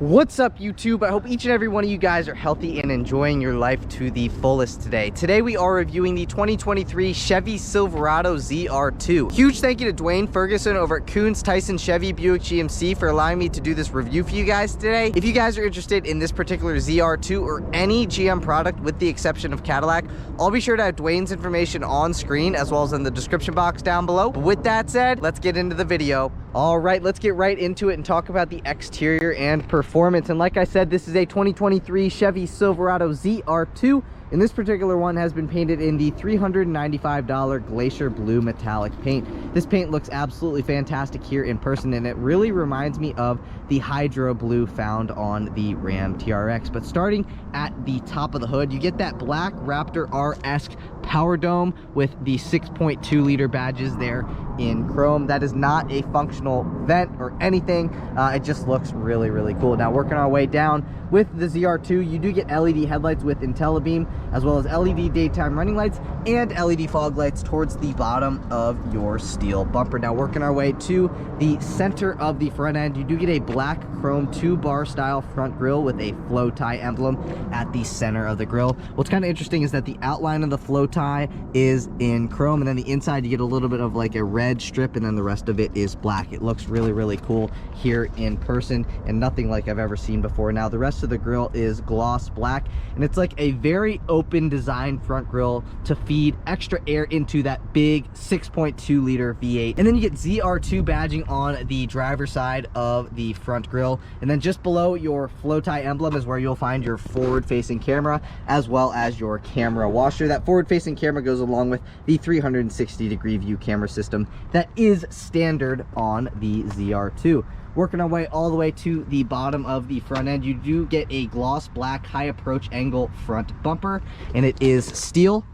What's up, YouTube? I hope each and every one of you guys are healthy and enjoying your life to the fullest today. Today we are reviewing the 2023 Chevy Silverado ZR2. Huge thank you to Duane Ferguson over at Koons, Tysons, Chevy, Buick, GMC for allowing me to do this review for you guys today. If you guys are interested in this particular ZR2 or any GM product with the exception of Cadillac, I'll be sure to have Duane's information on screen as well as in the description box down below. But with that said, let's get into the video. All right, let's get right into it and talk about the exterior and performance. And like I said, this is a 2023 Chevy Silverado ZR2, and this particular one has been painted in the $395 Glacier Blue metallic paint. This paint looks absolutely fantastic here in person, and it really reminds me of the Hydro Blue found on the Ram TRX. But starting at the top of the hood, you get that black Raptor R-esque power dome with the 6.2 liter badges there in chrome. That is not a functional vent or anything. It just looks really, really cool. Now, working our way down with the ZR2, you do get LED headlights with IntelliBeam, as well as LED daytime running lights and LED fog lights towards the bottom of your steel bumper. Now, working our way to the center of the front end, you do get a black chrome 2-bar style front grille with a flow tie emblem at the center of the grille. What's kind of interesting is that the outline of the flow tie is in chrome, and then the inside you get a little bit of like a red strip, and then the rest of it is black. It looks really, really cool here in person and nothing like I've ever seen before. Now, the rest of the grille is gloss black, and it's like a very open design front grille to feed extra air into that big 6.2 liter V8. And then you get ZR2 badging on the driver's side of the front grille, and then just below your flow tie emblem is where you'll find your forward facing camera as well as your camera washer. That forward facing camera goes along with the 360-degree view camera system that is standard on the ZR2. Working our way all the way to the bottom of the front end, you do get a gloss black high approach angle front bumper, and it is steel,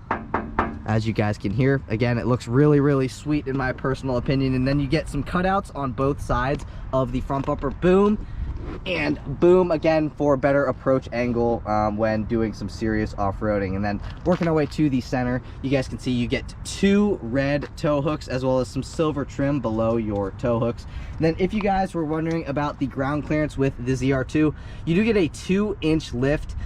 as you guys can hear. Again, it looks really, really sweet in my personal opinion. And then you get some cutouts on both sides of the front bumper, boom and boom, again for a better approach angle when doing some serious off-roading. And then working our way to the center, you guys can see you get 2 red tow hooks as well as some silver trim below your tow hooks. And then if you guys were wondering about the ground clearance with the ZR2, you do get a 2-inch lift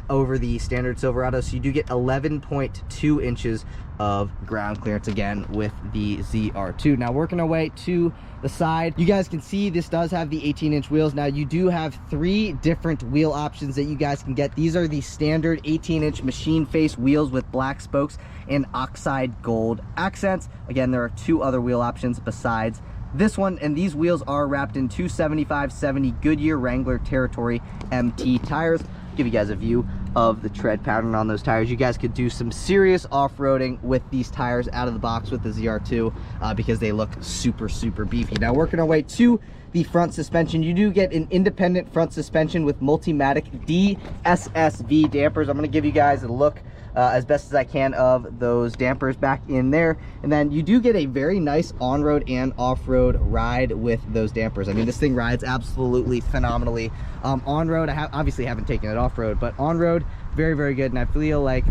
over the standard Silverado, so you do get 11.2 inches of ground clearance again with the ZR2. Now, working our way to the side, you guys can see this does have the 18-inch wheels. Now, you do have 3 different wheel options that you guys can get. These are the standard 18-inch machine face wheels with black spokes and oxide gold accents. Again, there are 2 other wheel options besides this one, and these wheels are wrapped in 275/70 Goodyear Wrangler Territory MT tires. Give you guys a view of the tread pattern on those tires. You guys could do some serious off-roading with these tires out of the box with the ZR2 because they look super, super beefy. Now, working our way to the front suspension, you do get an independent front suspension with Multimatic DSSV dampers. I'm going to give you guys a look as best as I can of those dampers back in there. And then you do get a very nice on-road and off-road ride with those dampers. I mean, this thing rides absolutely phenomenally. On-road, I obviously haven't taken it off-road, but on-road, very, very good. And I feel like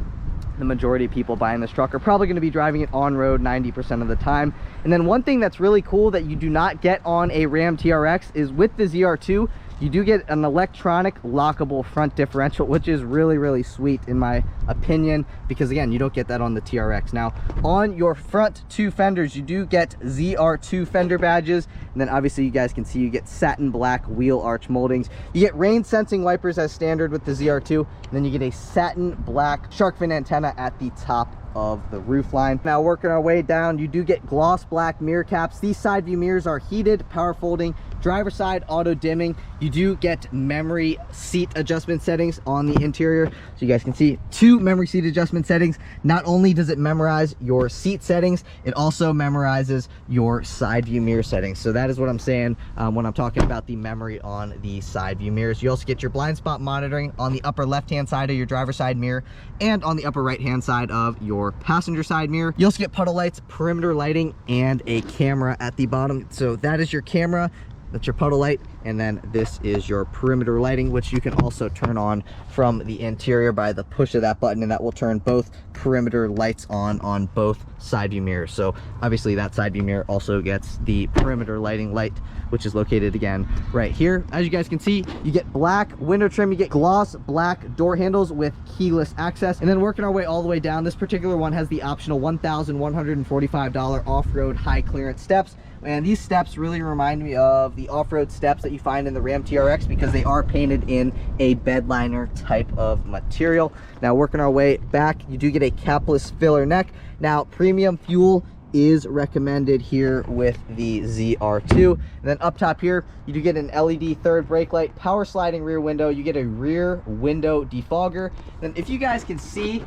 the majority of people buying this truck are probably going to be driving it on-road 90% of the time. And then one thing that's really cool that you do not get on a Ram TRX is with the ZR2, you do get an electronic lockable front differential, which is really, really sweet in my opinion, because again, you don't get that on the TRX. Now, on your front 2 fenders, you do get ZR2 fender badges, and then obviously you guys can see you get satin black wheel arch moldings. You get rain sensing wipers as standard with the ZR2, and then you get a satin black shark fin antenna at the top of the roof line. Now, working our way down, you do get gloss black mirror caps. These side view mirrors are heated, power folding, driver side auto dimming. You do get memory seat adjustment settings on the interior, so you guys can see 2 memory seat adjustment settings. Not only does it memorize your seat settings, it also memorizes your side view mirror settings. So that is what I'm saying when I'm talking about the memory on the side view mirrors. You also get your blind spot monitoring on the upper left hand side of your driver's side mirror and on the upper right hand side of your passenger side mirror. You also get puddle lights, perimeter lighting, and a camera at the bottom. So that is your camera. That's your puddle light, and then this is your perimeter lighting, which you can also turn on from the interior by the push of that button, and that will turn both perimeter lights on both side view mirrors. So obviously that side view mirror also gets the perimeter lighting light, which is located again right here. As you guys can see, you get black window trim, you get gloss black door handles with keyless access. And then working our way all the way down, this particular one has the optional $1,145 off-road high clearance steps. And these steps really remind me of the off-road steps that you find in the Ram TRX, because they are painted in a bed liner type of material. Now working our way back, you do get a capless filler neck. Now premium fuel is recommended here with the ZR2. And then up top here, you do get an LED third brake light, power sliding rear window, you get a rear window defogger. Then if you guys can see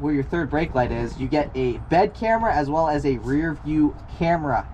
where your third brake light is, you get a bed camera as well as a rear view camera.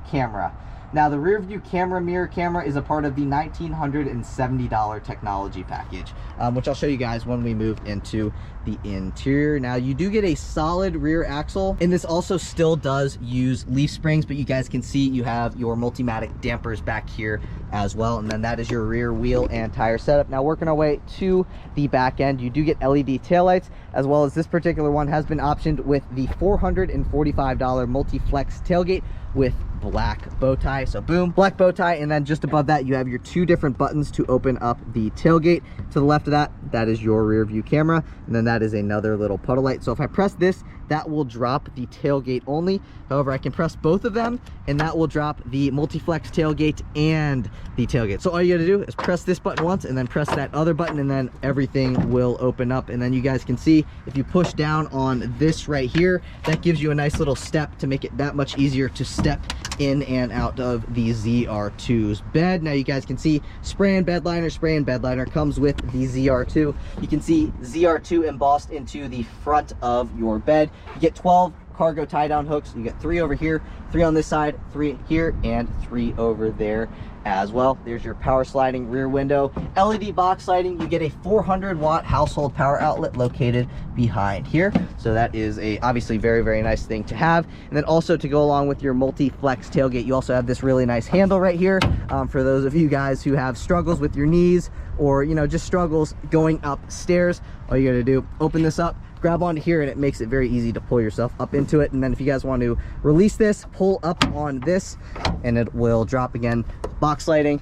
Now the rear view mirror camera is a part of the $1,970 technology package, which I'll show you guys when we move into the interior. Now you do get a solid rear axle, and this also still does use leaf springs, but you guys can see you have your Multimatic dampers back here as well. And then that is your rear wheel and tire setup. Now working our way to the back end, you do get LED taillights, as well as this particular one has been optioned with the $445 multi-flex tailgate with black bow tie. So boom, black bow tie. And then just above that, you have your two different buttons to open up the tailgate. To the left of that, that is your rear view camera, and then that is another little puddle light. So if I press this, that will drop the tailgate only. However, I can press both of them and that will drop the multi-flex tailgate and the tailgate. So all you gotta do is press this button once and then press that other button, and then everything will open up. And then you guys can see, if you push down on this right here, that gives you a nice little step to make it that much easier to step in and out of the ZR2's bed. Now you guys can see spray and bed liner comes with the ZR2. You can see ZR2 embossed into the front of your bed. You get 12 cargo tie down hooks. You get 3 over here, 3 on this side, 3 here, and 3 over there as well. There's your power sliding rear window, LED box lighting. You get a 400-watt household power outlet located behind here. So that is a obviously very, very nice thing to have. And then also to go along with your multi-flex tailgate, you also have this really nice handle right here for those of you guys who have struggles with your knees, or just struggles going upstairs. All you gotta do, open this up, grab onto here, and it makes it very easy to pull yourself up into it. And then if you guys want to release this, pull up on this and it will drop again. Box lighting,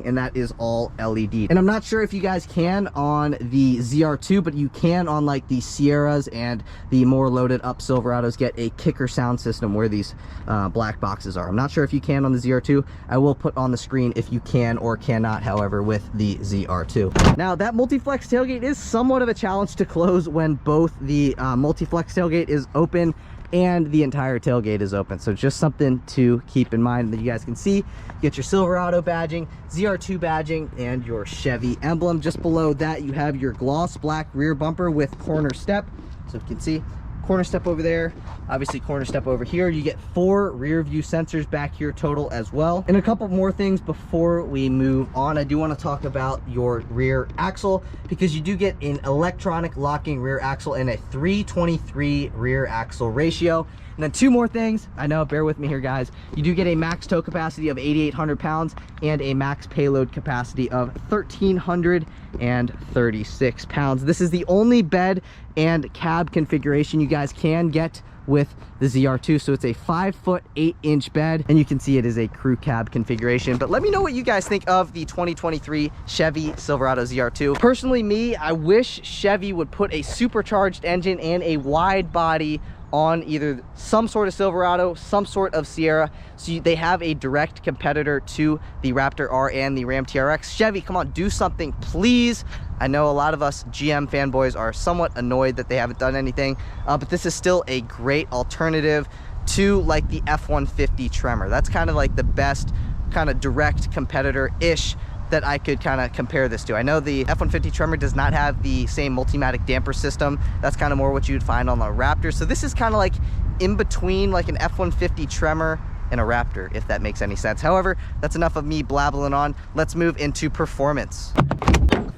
and that is all LED. And I'm not sure if you guys can on the ZR2, but you can on like the Sierras and the more loaded up Silverados get a kicker sound system where these black boxes are. I'm not sure if you can on the ZR2. I will put on the screen if you can or cannot, however, with the ZR2. Now that multi-flex tailgate is somewhat of a challenge to close when both the multi-flex tailgate is open and the entire tailgate is open. So just something to keep in mind. That you guys can see, you get your Silverado badging, ZR2 badging, and your Chevy emblem. Just below that, you have your gloss black rear bumper with corner step. So you can see corner step over there, obviously corner step over here. You get 4 rear view sensors back here total as well. And a couple more things before we move on. I do want to talk about your rear axle, because you do get an electronic locking rear axle and a 3:23 rear axle ratio. And then 2 more things. I know, bear with me here, guys. You do get a max tow capacity of 8,800 pounds and a max payload capacity of 1,336 pounds. This is the only bed and cab configuration you guys can get with the ZR2. So it's a 5-foot 8-inch bed, and you can see it is a crew cab configuration. But let me know what you guys think of the 2023 Chevy Silverado ZR2. Personally, me, I wish Chevy would put a supercharged engine and a wide body on either some sort of Silverado, some sort of Sierra, so they have a direct competitor to the Raptor R and the Ram TRX. Chevy, come on, do something, please. I know a lot of us GM fanboys are somewhat annoyed that they haven't done anything, but this is still a great alternative to like the F-150 Tremor. That's kind of like the best kind of direct competitor-ish that I could kind of compare this to. I know the F-150 Tremor does not have the same Multimatic damper system. That's kind of more what you'd find on the Raptor. So this is kind of like in between like an F-150 Tremor and a Raptor, if that makes any sense. However, that's enough of me blabbling on. Let's move into performance.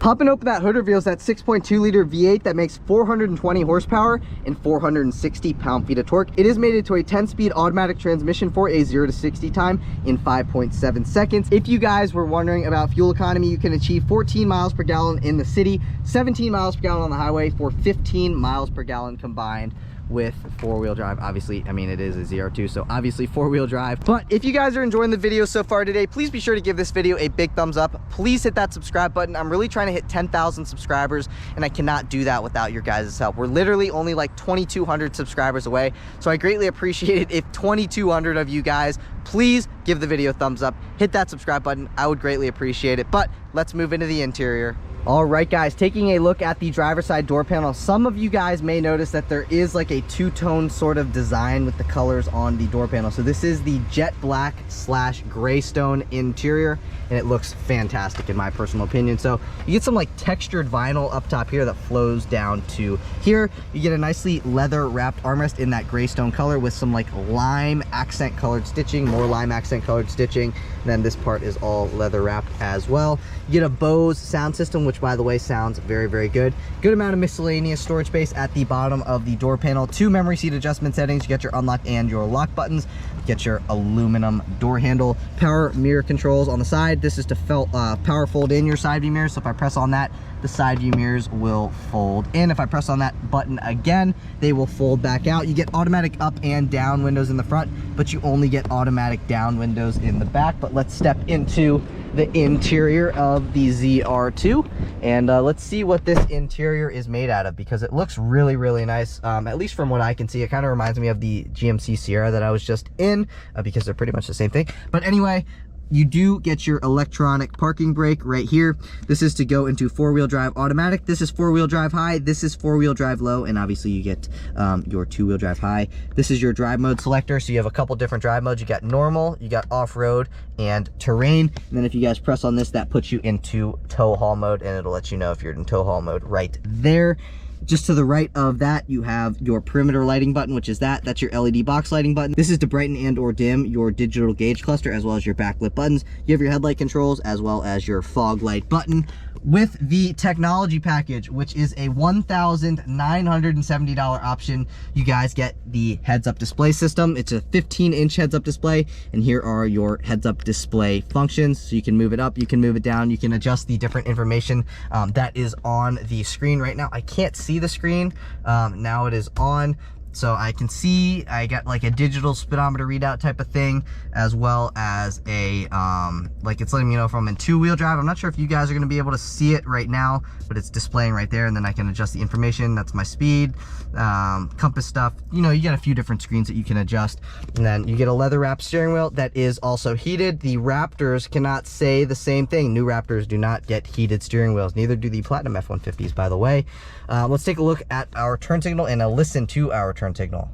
Popping open that hood reveals that 6.2 liter V8 that makes 420 horsepower and 460 pound-feet of torque. It is mated to a 10-speed automatic transmission for a 0 to 60 time in 5.7 seconds. If you guys were wondering about fuel economy, you can achieve 14 miles per gallon in the city, 17 miles per gallon on the highway for 15 miles per gallon combined with four-wheel drive. Obviously, I mean, it is a ZR2, so obviously four-wheel drive. But if you guys are enjoying the video so far today, please be sure to give this video a big thumbs up. Please hit that subscribe button. I'm really trying to hit 10,000 subscribers, and I cannot do that without your guys' help. We're literally only like 2,200 subscribers away, so I greatly appreciate it if 2,200 of you guys please give the video a thumbs up, hit that subscribe button. I would greatly appreciate it. But let's move into the interior. All right, guys, taking a look at the driver's side door panel, some of you guys may notice that there is like a two-tone sort of design with the colors on the door panel. So this is the jet black / gray stone interior, and it looks fantastic in my personal opinion. So you get some like textured vinyl up top here that flows down to here. You get a nicely leather wrapped armrest in that gray stone color with some like lime accent colored stitching, more lime accent colored stitching. And then this part is all leather wrapped as well. You get a Bose sound system, which by the way sounds very, very good. Good amount of miscellaneous storage space at the bottom of the door panel. 2 memory seat adjustment settings. You get your unlock and your lock buttons. You get your aluminum door handle. Power mirror controls on the side. This is to power fold in your side view mirrors. So if I press on that, the side view mirrors will fold in. If I press on that button again, they will fold back out. You get automatic up and down windows in the front, but you only get automatic down windows in the back. But let's step into the interior of the ZR2 and let's see what this interior is made out of, because it looks really, really nice. At least from what I can see, it kind of reminds me of the GMC Sierra that I was just in, because they're pretty much the same thing. But anyway, you do get your electronic parking brake right here. This is to go into 4-wheel drive automatic. This is 4-wheel drive high. This is 4-wheel drive low. And obviously you get your 2-wheel drive high. This is your drive mode selector. So you have a couple different drive modes. You got normal, you got off-road, and terrain. And then if you guys press on this, that puts you into tow haul mode, and it'll let you know if you're in tow haul mode right there. Just to the right of that, you have your perimeter lighting button, which is that's your LED box lighting button. This is to brighten and or dim your digital gauge cluster, as well as your backlit buttons. You have your headlight controls, as well as your fog light button. With the technology package, which is a $1,970 option, you guys get the heads-up display system. It's a 15-inch heads-up display, and here are your heads-up display functions. So you can move it up, you can move it down, you can adjust the different information that is on the screen. Right now I can't see the screen. Now it is on, so I can see I got like a digital speedometer readout type of thing, as well as a like it's letting me know if I'm in 2-wheel drive. I'm not sure if you guys are going to be able to see it right now, but it's displaying right there, and then I can adjust the information. That's my speed, compass stuff. You know, you get a few different screens that you can adjust. And then you get a leather wrapped steering wheel that is also heated. The Raptors cannot say the same thing. New Raptors do not get heated steering wheels. Neither do the Platinum F-150s, by the way. Let's take a look at our turn signal and listen to our turn signal.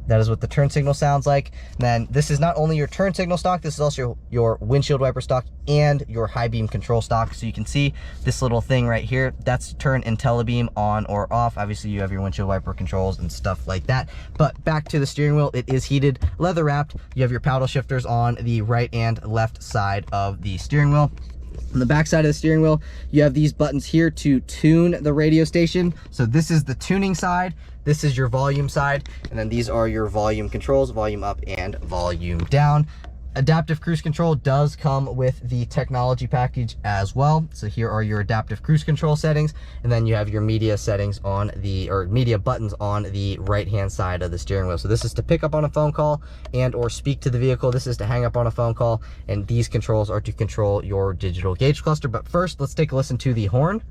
That is what the turn signal sounds like. And then this is not only your turn signal stock, this is also your windshield wiper stock and your high beam control stock. So you can see this little thing right here, that's to turn IntelliBeam on or off. Obviously you have your windshield wiper controls and stuff like that. But back to the steering wheel, it is heated, leather wrapped. You have your paddle shifters on the right and left side of the steering wheel. On the back side of the steering wheel, you have these buttons here to tune the radio station. So this is the tuning side, this is your volume side, and then these are your volume controls, volume up and volume down. Adaptive cruise control does come with the technology package as well. So here are your adaptive cruise control settings, and then you have your media settings on the, or media buttons on the right hand side of the steering wheel. So this is to pick up on a phone call and or speak to the vehicle. This is to hang up on a phone call, and these controls are to control your digital gauge cluster. But first, let's take a listen to the horn.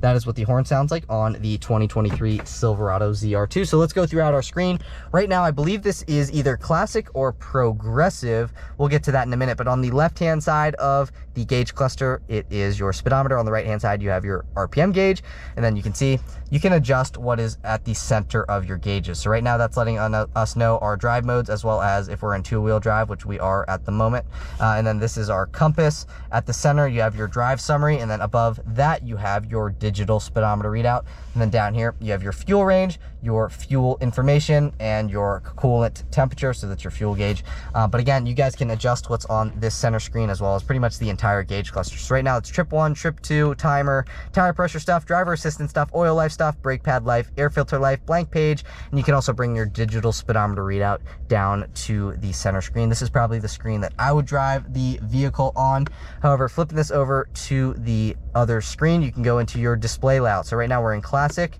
That is what the horn sounds like on the 2023 Silverado ZR2. So let's go throughout our screen. Right now, I believe this is either classic or progressive. We'll get to that in a minute. But on the left-hand side of the gauge cluster, it is your speedometer. On the right-hand side, you have your RPM gauge. And then you can see, you can adjust what is at the center of your gauges. So right now, that's letting us know our drive modes, as well as if we're in 2-wheel drive, which we are at the moment. And then this is our compass. At the center, you have your drive summary. And then above that, you have your digital digital speedometer readout. And then down here, you have your fuel range, your fuel information, and your coolant temperature, so that's your fuel gauge. But again, you guys can adjust what's on this center screen as well as pretty much the entire gauge cluster. So right now it's trip 1, trip 2, timer, tire pressure stuff, driver assistance stuff, oil life stuff, brake pad life, air filter life, blank page, and you can also bring your digital speedometer readout down to the center screen. This is probably the screen that I would drive the vehicle on. However, flipping this over to the other screen, you can go into your display layout. So right now we're in classic.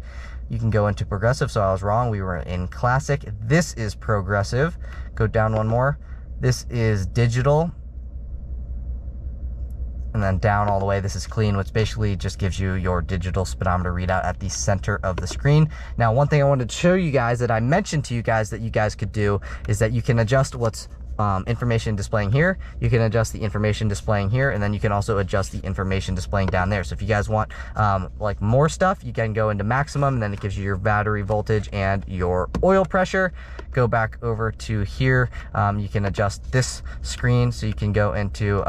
You can go into progressive, so I was wrong. We were in classic. This is progressive. Go down one more. This is digital. And then down all the way, this is clean, which basically just gives you your digital speedometer readout at the center of the screen. Now, one thing I wanted to show you guys that I mentioned to you guys that you guys could do is that you can adjust what's information displaying here. You can adjust the information displaying here, and then you can also adjust the information displaying down there. So if you guys want like more stuff, you can go into maximum, and then it gives you your battery voltage and your oil pressure. Go back over to here. You can adjust this screen, so you can go into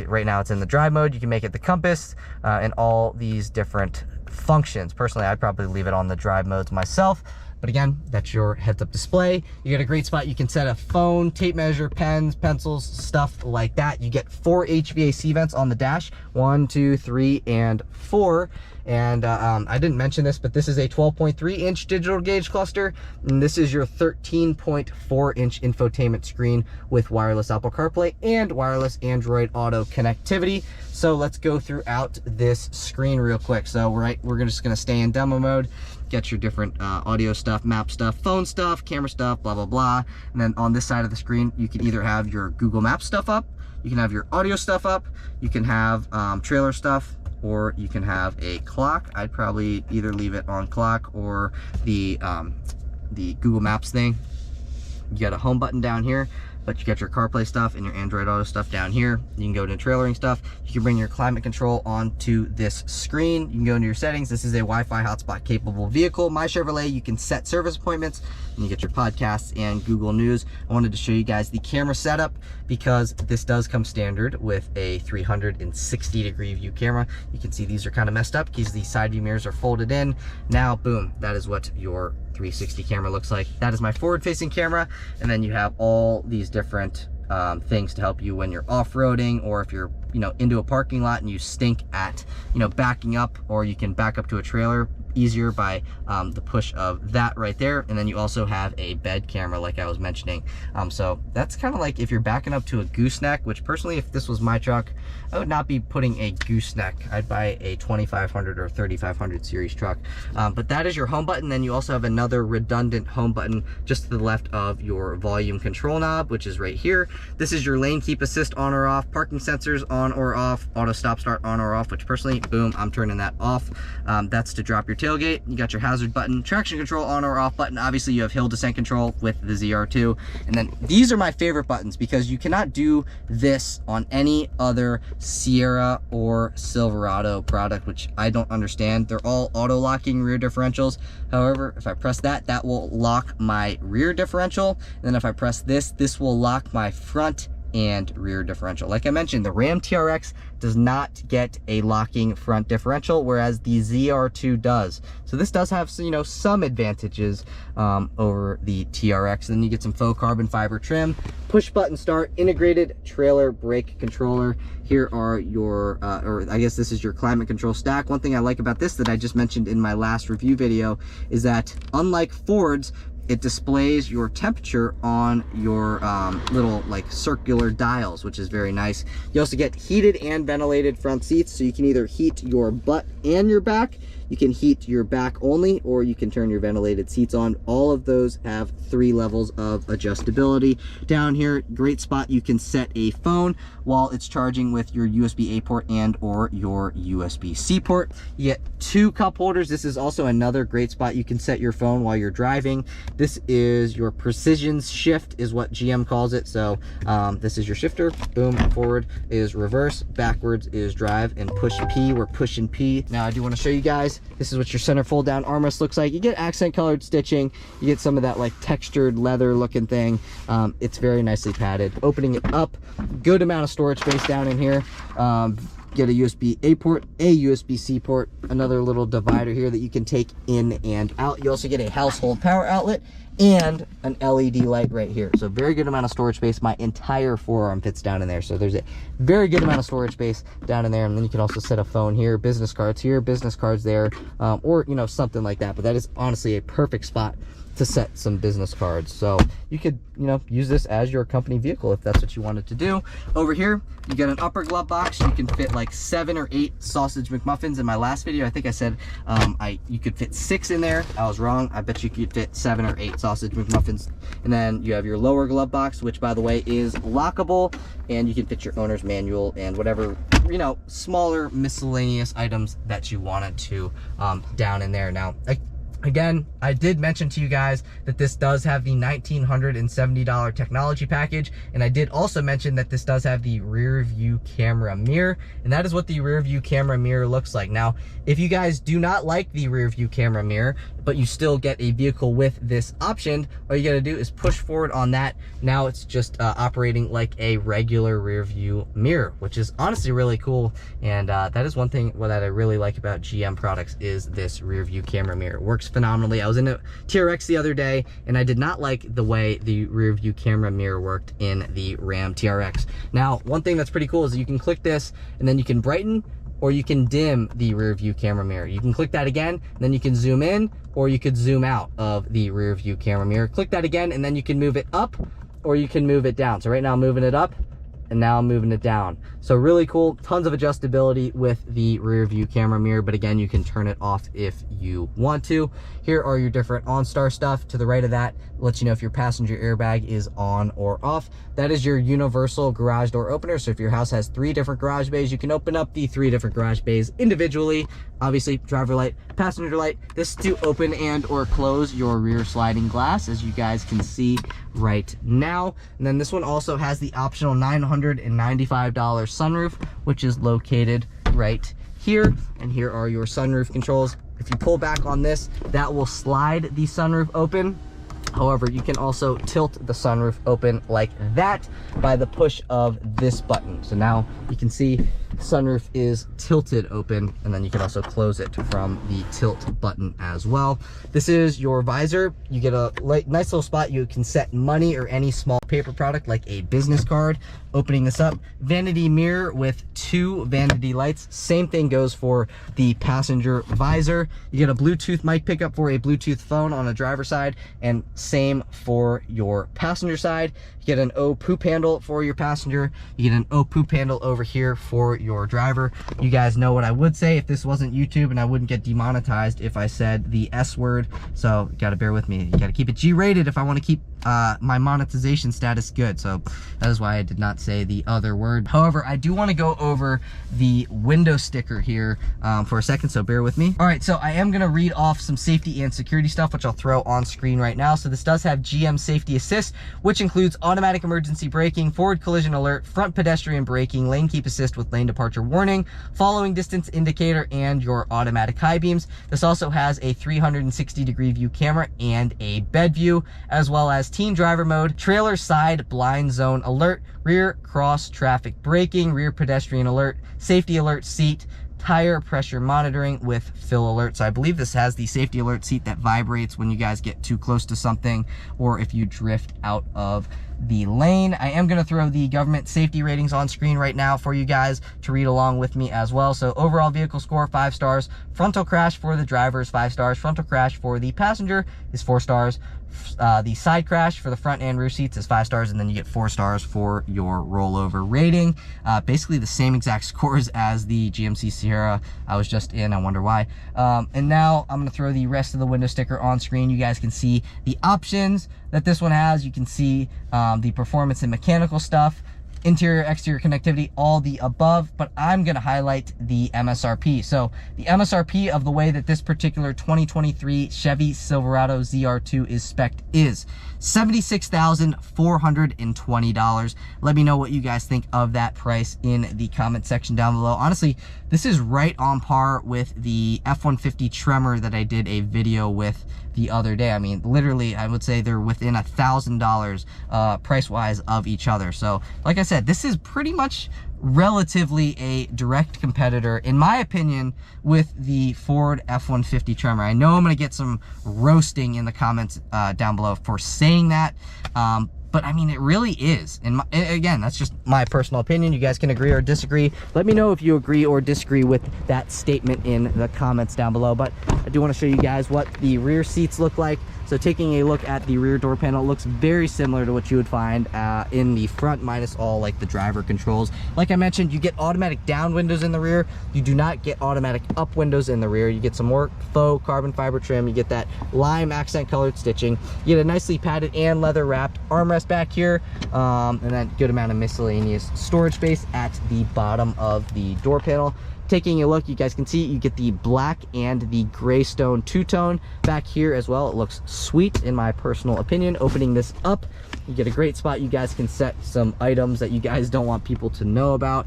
right now it's in the drive mode. You can make it the compass and all these different functions. Personally, I'd probably leave it on the drive modes myself. But again, that's your heads-up display. You get a great spot. You can set a phone, tape measure, pens, pencils, stuff like that. You get 4 HVAC vents on the dash, 1, 2, 3, and 4. And I didn't mention this, but this is a 12.3-inch digital gauge cluster, and this is your 13.4-inch infotainment screen with wireless Apple CarPlay and wireless Android Auto connectivity. So let's go throughout this screen real quick. So we're just gonna stay in demo mode. Get your different audio stuff, map stuff, phone stuff, camera stuff, blah, blah, blah. And then on this side of the screen, you can either have your Google Maps stuff up, you can have your audio stuff up, you can have trailer stuff, or you can have a clock. I'd probably either leave it on clock or the Google Maps thing. You got a home button down here, but you got your CarPlay stuff and your Android Auto stuff down here. You can go to trailering stuff. You can bring your climate control onto this screen. You can go into your settings. This is a Wi-Fi hotspot capable vehicle. My Chevrolet, you can set service appointments, and you get your podcasts and Google News. I wanted to show you guys the camera setup because this does come standard with a 360-degree view camera. You can see these are kind of messed up because these side view mirrors are folded in. Now, boom, that is what your 360 camera looks like. That is my forward-facing camera, and then you have all these different things to help you when you're off-roading, or if you're into a parking lot and you stink at backing up, or you can back up to a trailer easier by the push of that right there. And then you also have a bed camera like I was mentioning. So that's kind of like if you're backing up to a gooseneck, which personally, if this was my truck, I would not be putting a gooseneck. I'd buy a 2500 or 3500 series truck. But that is your home button. Then you also have another redundant home button just to the left of your volume control knob, which is right here. This is your lane keep assist on or off, parking sensors on or off, auto stop start on or off, which personally, boom, I'm turning that off. That's to drop your tailgate. You got your hazard button, traction control on or off button. Obviously you have hill descent control with the ZR2. And then these are my favorite buttons because you cannot do this on any other Sierra or Silverado product, which I don't understand. They're all auto locking rear differentials. However, if I press that, that will lock my rear differential. And then if I press this, this will lock my front and rear differential. Like I mentioned, the Ram TRX does not get a locking front differential, whereas the ZR2 does. So this does have some advantages over the TRX. And then you get some faux carbon fiber trim, push button start, integrated trailer brake controller. Here are your, or I guess this is your climate control stack. One thing I like about this that I just mentioned in my last review video is that unlike Ford's, it displays your temperature on your little like circular dials, which is very nice. You also get heated and ventilated front seats, so you can either heat your butt and your back. You can heat your back only, or you can turn your ventilated seats on. All of those have 3 levels of adjustability. Down here, great spot, you can set a phone while it's charging with your USB-A port and or your USB-C port. You get 2 cup holders. This is also another great spot. You can set your phone while you're driving. This is your precision shift is what GM calls it. So this is your shifter. Boom, forward is reverse, backwards is drive, and push P, we're pushing P. Now I do want to show you guys, this is what your center fold down armrest looks like. You get accent colored stitching. You get some of that like textured leather looking thing. It's very nicely padded. Opening it up, good amount of storage space down in here. get a USB-A port, a USB-C port, another little divider here that you can take in and out. You also get a household power outlet and an LED light right here. So very good amount of storage space. My entire forearm fits down in there. So there's a very good amount of storage space down in there. And then you can also set a phone here, business cards here, business cards there, or, you know, something like that. But that is honestly a perfect spot to set some business cards. So you could, you know, use this as your company vehicle if that's what you wanted to do. Over here, you get an upper glove box. You can fit like 7 or 8 sausage McMuffins. In my last video, I think I said you could fit 6 in there. I was wrong. I bet you could fit 7 or 8 sausage McMuffins. And then you have your lower glove box, which by the way is lockable, and you can fit your owner's manual and whatever, you know, smaller miscellaneous items that you wanted to down in there. Now, again, I did mention to you guys that this does have the $1,970 technology package, and I did also mention that this does have the rear view camera mirror, and that is what the rear view camera mirror looks like. Now, if you guys do not like the rear view camera mirror, but you still get a vehicle with this option, all you gotta do is push forward on that. Now it's just operating like a regular rear view mirror, which is honestly really cool. And that is one thing that I really like about GM products is this rear view camera mirror. It works phenomenally. I was in a TRX the other day and I did not like the way the rear view camera mirror worked in the Ram TRX. Now, one thing that's pretty cool is that you can click this and then you can brighten or you can dim the rear view camera mirror. You can click that again, and then you can zoom in, or you could zoom out of the rear view camera mirror. Click that again, and then you can move it up, or you can move it down. So right now I'm moving it up, and now I'm moving it down. So really cool, tons of adjustability with the rear view camera mirror, but again, you can turn it off if you want to. Here are your different OnStar stuff. To the right of that lets you know if your passenger airbag is on or off. That is your universal garage door opener. So if your house has 3 different garage bays, you can open up the 3 different garage bays individually. Obviously, driver light, passenger light. This is to open and or close your rear sliding glass, as you guys can see right now. And then this one also has the optional $995 sunroof, which is located right here. And here are your sunroof controls. If you pull back on this, that will slide the sunroof open. However, you can also tilt the sunroof open like that by the push of this button. So now you can see the sunroof is tilted open, and then you can also close it from the tilt button as well. This is your visor. You get a nice little spot. You can set money or any small paper product like a business card. Opening this up, vanity mirror with 2 vanity lights. Same thing goes for the passenger visor. You get a Bluetooth mic pickup for a Bluetooth phone on a driver side, and same for your passenger side. You get an O poop handle for your passenger. You get an O poop handle over here for your driver. You guys know what I would say if this wasn't YouTube, and I wouldn't get demonetized if I said the S word. So you gotta bear with me. You gotta keep it G-rated if I want to keep my monetization status good. So that is why I did not say the other word. However, I do want to go over the window sticker here for a second, so bear with me. All right, so I am going to read off some safety and security stuff, which I'll throw on screen right now. So this does have GM Safety Assist, which includes automatic emergency braking, forward collision alert, front pedestrian braking, lane keep assist with lane departure warning, following distance indicator, and your automatic high beams. This also has a 360-degree view camera and a bed view, as well as teen driver mode, trailer side blind zone alert, rear cross traffic braking, rear pedestrian alert, safety alert seat, tire pressure monitoring with fill alert. So I believe this has the safety alert seat that vibrates when you guys get too close to something or if you drift out of the lane. I am going to throw the government safety ratings on screen right now for you guys to read along with me as well. So overall vehicle score, 5 stars. Frontal crash for the driver is 5 stars. Frontal crash for the passenger is 4 stars. The side crash for the front and rear seats is 5 stars, and then you get 4 stars for your rollover rating. Basically the same exact scores as the GMC Sierra I was just in. I wonder why. And now I'm going to throw the rest of the window sticker on screen. You guys can see the options that this one has. You can see the performance and mechanical stuff, interior, exterior connectivity, all the above, but I'm going to highlight the MSRP. So the MSRP of the way that this particular 2023 Chevy Silverado ZR2 is spec'd is $76,420. Let me know what you guys think of that price in the comment section down below. Honestly, this is right on par with the F-150 Tremor that I did a video with the other day. I mean, literally, I would say they're within $1,000 price-wise of each other. So, like I said, this is pretty much relatively a direct competitor, in my opinion, with the Ford F-150 Tremor. I know I'm going to get some roasting in the comments down below for saying that, but I mean, it really is. And again, that's just my personal opinion. You guys can agree or disagree. Let me know if you agree or disagree with that statement in the comments down below. But I do want to show you guys what the rear seats look like. So taking a look at the rear door panel, it looks very similar to what you would find in the front, minus all like the driver controls. Like I mentioned, you get automatic down windows in the rear. You do not get automatic up windows in the rear. You get some more faux carbon fiber trim. You get that lime accent colored stitching. You get a nicely padded and leather wrapped armrest back here, and then good amount of miscellaneous storage space at the bottom of the door panel. Taking a look, you guys can see you get the black and the gray stone two-tone back here as well. It looks sweet in my personal opinion. Opening this up, you get a great spot. You guys can set some items that you guys don't want people to know about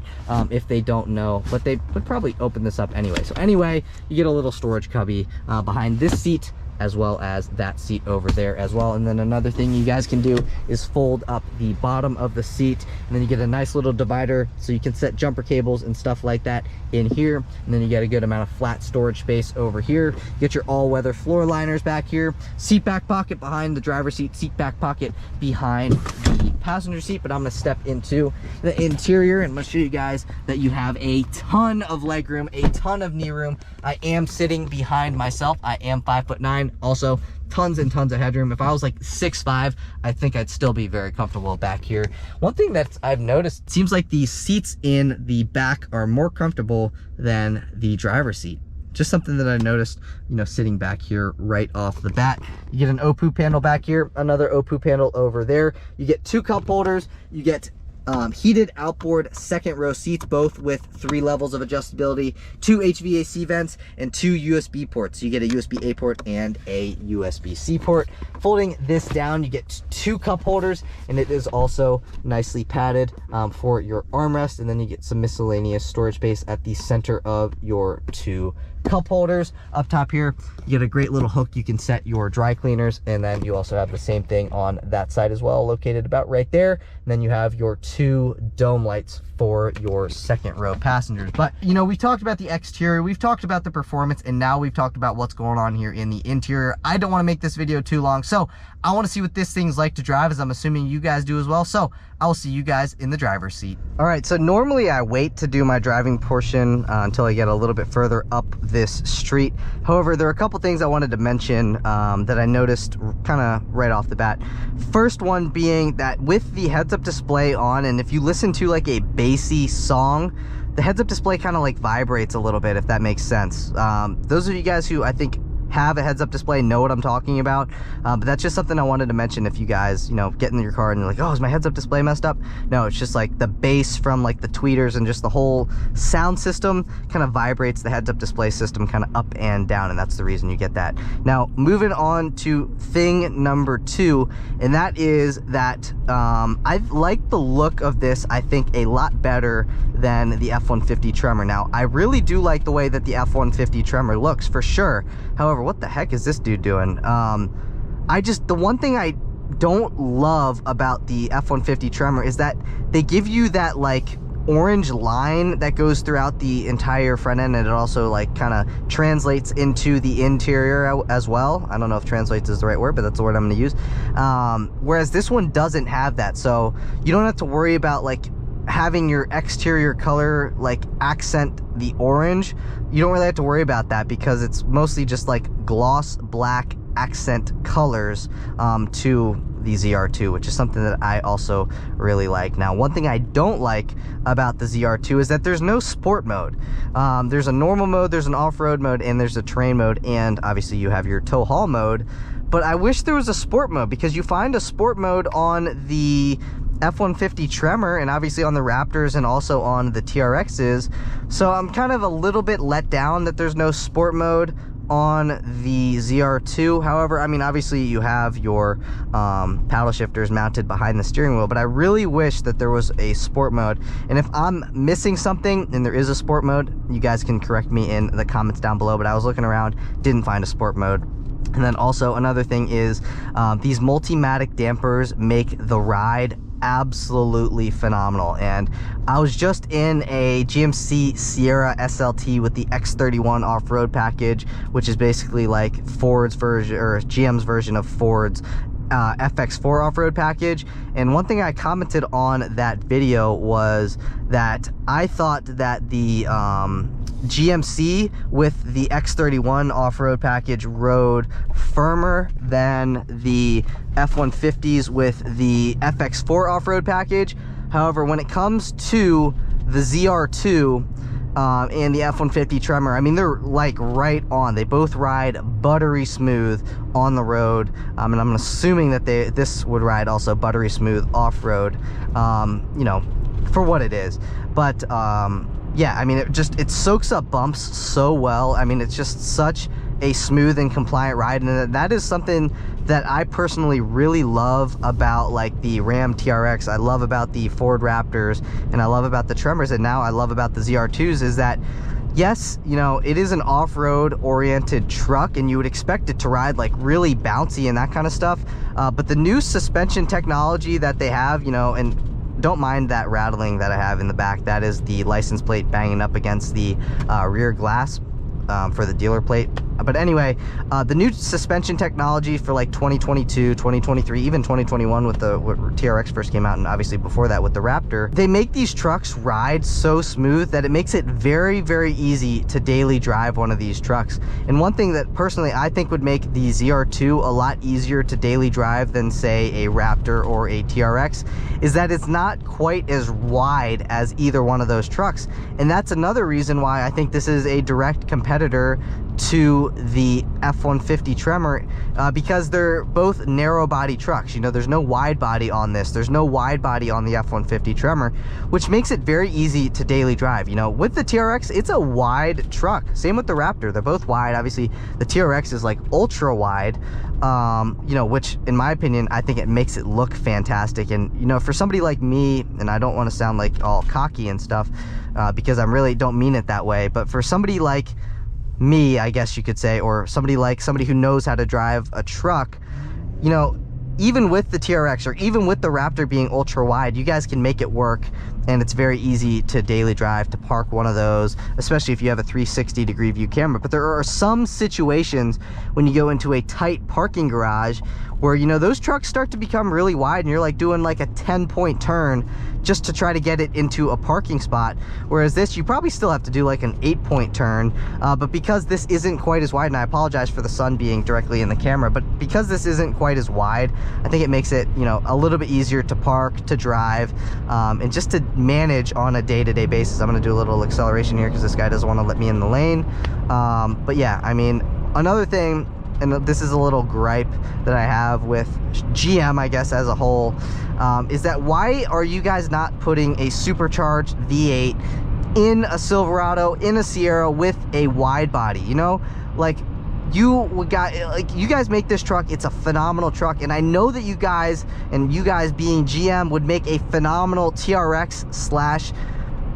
if they don't know, but they would probably open this up anyway. So anyway, you get a little storage cubby behind this seat, as well as that seat over there as well. And then another thing you guys can do is fold up the bottom of the seat, and then you get a nice little divider so you can set jumper cables and stuff like that in here. And then you get a good amount of flat storage space over here. You get your all-weather floor liners back here, seat back pocket behind the driver's seat, seat back pocket behind the passenger seat. But I'm going to step into the interior and I'm going to show you guys that you have a ton of leg room, a ton of knee room. I am sitting behind myself. I am 5'9". Also, tons and tons of headroom. If I was like 6'5", I think I'd still be very comfortable back here. One thing that I've noticed, it seems like the seats in the back are more comfortable than the driver's seat. Just something that I noticed, you know, sitting back here right off the bat. You get an OPU panel back here, another OPU panel over there. You get 2 cup holders. You get heated outboard second row seats, both with 3 levels of adjustability, 2 HVAC vents, and 2 USB ports. So you get a USB-A port and a USB-C port. Folding this down, you get 2 cup holders, and it is also nicely padded for your armrest. And then you get some miscellaneous storage space at the center of your 2 cup holders. Up top here, you get a great little hook. You can set your dry cleaners, and then you also have the same thing on that side as well, located about right there. And then you have your 2 dome lights for your second row passengers. But you know, we've talked about the exterior, we've talked about the performance, and now we've talked about what's going on here in the interior. I don't want to make this video too long, so I want to see what this thing's like to drive, as I'm assuming you guys do as well. So I will see you guys in the driver's seat. All right, so normally I wait to do my driving portion until I get a little bit further up this street. However, there are a couple things I wanted to mention that I noticed kind of right off the bat. First one being that with the heads-up display on, and if you listen to like a bassy song, the heads-up display kind of like vibrates a little bit, if that makes sense. Those of you guys who I think have a heads-up display know what I'm talking about, but that's just something I wanted to mention. If you guys, you know, get in your car and you're like, oh, is my heads-up display messed up? No, it's just like the bass from like the tweeters and just the whole sound system kind of vibrates the heads-up display system kind of up and down, and that's the reason you get that. Now, moving on to thing number 2, and that is that I like the look of this, I think, a lot better than the F-150 Tremor. Now, I really do like the way that the F-150 Tremor looks, for sure. However, what the heck is this dude doing? The one thing I don't love about the F-150 Tremor is that they give you that like orange line that goes throughout the entire front end, and it also like kind of translates into the interior as well. I don't know if translates is the right word, but that's the word I'm going to use. Whereas this one doesn't have that, so you don't have to worry about like having your exterior color like accent the orange. You don't really have to worry about that because it's mostly just like gloss black accent colors to the ZR2, which is something that I also really like. Now, one thing I don't like about the ZR2 is that there's no sport mode. There's a normal mode, there's an off-road mode, and there's a terrain mode, and obviously you have your tow haul mode. But I wish there was a sport mode, because you find a sport mode on the F-150 Tremor and obviously on the Raptors and also on the TRXs. So I'm kind of a little bit let down that there's no sport mode on the ZR2. However, I mean, obviously you have your paddle shifters mounted behind the steering wheel, but I really wish that there was a sport mode. And if I'm missing something and there is a sport mode, you guys can correct me in the comments down below, but I was looking around, didn't find a sport mode. And then also another thing is these Multimatic dampers make the ride absolutely phenomenal. And I was just in a GMC Sierra SLT with the X31 off-road package, which is basically like Ford's version, or GM's version of Ford's FX4 off-road package. And one thing I commented on that video was that I thought that the GMC with the X31 off-road package rode firmer than the F-150s with the FX4 off-road package. However, when it comes to the ZR2 and the F-150 Tremor, I mean, they're like right on. They both ride buttery smooth on the road, and I'm assuming that this would ride also buttery smooth off-road, you know, for what it is. But yeah, I mean, it soaks up bumps so well. I mean, it's just such a smooth and compliant ride, and that is something that I personally really love about like the Ram TRX. I love about the Ford Raptors, and I love about the Tremors, and now I love about the ZR2s, is that yes, you know, it is an off-road oriented truck, and you would expect it to ride like really bouncy and that kind of stuff, but the new suspension technology that they have, you know, and don't mind that rattling that I have in the back. That is the license plate banging up against the rear glass for the dealer plate. But anyway, the new suspension technology for like 2022, 2023, even 2021 with the TRX first came out, and obviously before that with the Raptor, they make these trucks ride so smooth that it makes it very, very easy to daily drive one of these trucks. And one thing that personally I think would make the ZR2 a lot easier to daily drive than say a Raptor or a TRX is that it's not quite as wide as either one of those trucks. And that's another reason why I think this is a direct competitor to the F-150 Tremor, because they're both narrow body trucks. You know, there's no wide body on this, there's no wide body on the F-150 Tremor, which makes it very easy to daily drive. You know, with the TRX, it's a wide truck. Same with the Raptor, they're both wide. Obviously the TRX is like ultra wide, you know, which in my opinion, I think it makes it look fantastic. And you know, for somebody like me, and I don't want to sound like all cocky and stuff, because I really don't mean it that way, but for somebody like me, I guess you could say, or somebody who knows how to drive a truck, you know, even with the TRX or even with the Raptor being ultra wide, you guys can make it work, and it's very easy to daily drive, to park one of those, especially if you have a 360-degree view camera. But there are some situations when you go into a tight parking garage where, you know, those trucks start to become really wide, and you're like doing like a 10-point turn just to try to get it into a parking spot. Whereas this, you probably still have to do like an 8-point turn, but because this isn't quite as wide, and I apologize for the sun being directly in the camera, but because this isn't quite as wide, I think it makes it, you know, a little bit easier to park, to drive, and just to manage on a day-to-day basis. I'm going to do a little acceleration here because this guy doesn't want to let me in the lane. But yeah, I mean, another thing, and this is a little gripe that I have with GM, I guess, as a whole, is that why are you guys not putting a supercharged V8 in a Silverado, in a Sierra with a wide body? You know, like you guys make this truck, it's a phenomenal truck, and I know that you guys, and you guys being GM, would make a phenomenal TRX slash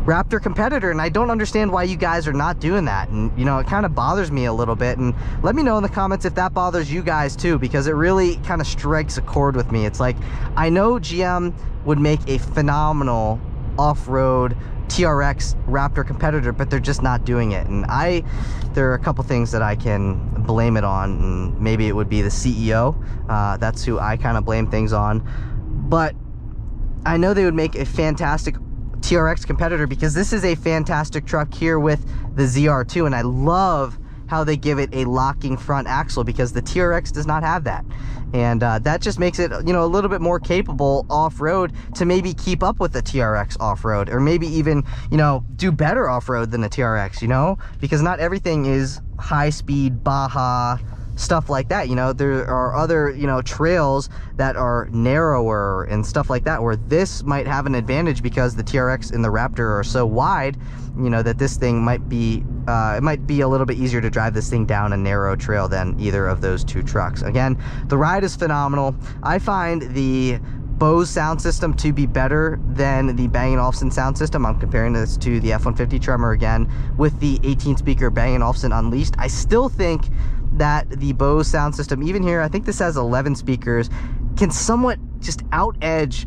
Raptor competitor, and I don't understand why you guys are not doing that. And you know, it kind of bothers me a little bit, and let me know in the comments if that bothers you guys too, because it really kind of strikes a chord with me. It's like, I know GM would make a phenomenal off-road TRX Raptor competitor, but they're just not doing it. And there are a couple things that I can blame it on, and maybe it would be the CEO. That's who I kind of blame things on. But I know they would make a fantastic TRX competitor, because this is a fantastic truck here with the ZR2, and I love how they give it a locking front axle, because the TRX does not have that. And that just makes it, you know, a little bit more capable off-road to maybe keep up with the TRX off-road, or maybe even, you know, do better off-road than the TRX, you know, because not everything is high-speed Baja stuff like that. You know, there are other, you know, trails that are narrower and stuff like that, where this might have an advantage because the TRX and the Raptor are so wide, you know, that this thing might be it might be a little bit easier to drive this thing down a narrow trail than either of those two trucks. Again, the ride is phenomenal. I find the Bose sound system to be better than the Bang & Olufsen sound system. I'm comparing this to the F-150 Tremor again with the 18 speaker Bang & Olufsen Unleashed. I still think that the Bose sound system, even here, I think this has 11 speakers, can somewhat just out-edge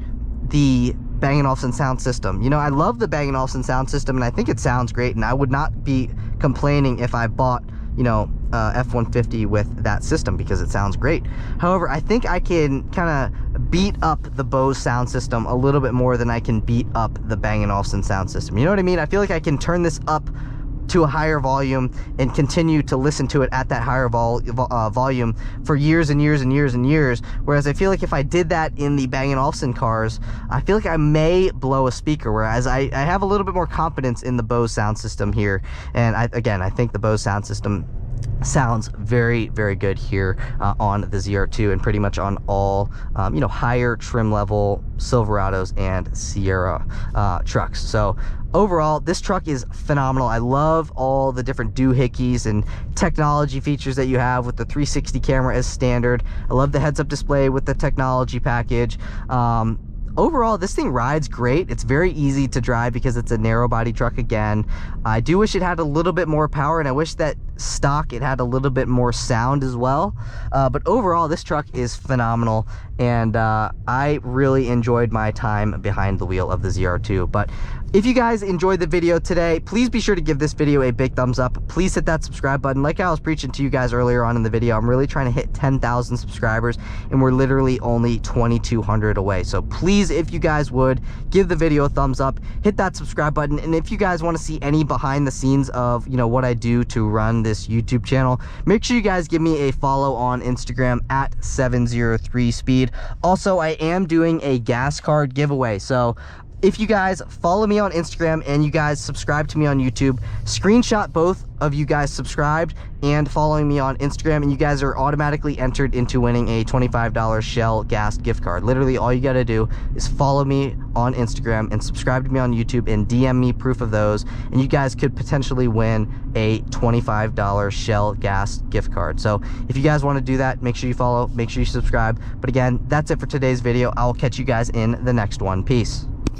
the Bang & Olufsen sound system. You know, I love the Bang & Olufsen sound system, and I think it sounds great, and I would not be complaining if I bought, you know, F-150 with that system, because it sounds great. However, I think I can kind of beat up the Bose sound system a little bit more than I can beat up the Bang & Olufsen sound system. You know what I mean? I feel like I can turn this up to a higher volume and continue to listen to it at that higher volume for years and years and years and years, whereas I feel like if I did that in the Bang & Olufsen cars, I feel like I may blow a speaker, whereas I have a little bit more confidence in the Bose sound system here. And I think the Bose sound system sounds very, very good here on the ZR2 and pretty much on all you know, higher trim level Silverados and Sierra trucks. So overall, this truck is phenomenal. I love all the different doohickeys and technology features that you have with the 360 camera as standard. I love the heads-up display with the technology package. Overall, this thing rides great. It's very easy to drive because it's a narrow body truck again. I do wish it had a little bit more power, and I wish that stock it had a little bit more sound as well. But overall, this truck is phenomenal, and I really enjoyed my time behind the wheel of the ZR2. But if you guys enjoyed the video today, please be sure to give this video a big thumbs up. Please hit that subscribe button. Like I was preaching to you guys earlier on in the video, I'm really trying to hit 10,000 subscribers, and we're literally only 2,200 away. So please, if you guys would, give the video a thumbs up, hit that subscribe button. And if you guys want to see any behind the scenes of, you know, what I do to run this YouTube channel, make sure you guys give me a follow on Instagram at 703speed. Also, I am doing a gas card giveaway, so if you guys follow me on Instagram and you guys subscribe to me on YouTube, screenshot both of you guys subscribed and following me on Instagram, and you guys are automatically entered into winning a $25 Shell gas gift card. Literally all you got to do is follow me on Instagram and subscribe to me on YouTube and DM me proof of those, and you guys could potentially win a $25 Shell gas gift card. So if you guys want to do that, make sure you follow, make sure you subscribe. But again, that's it for today's video. I will catch you guys in the next one. Peace.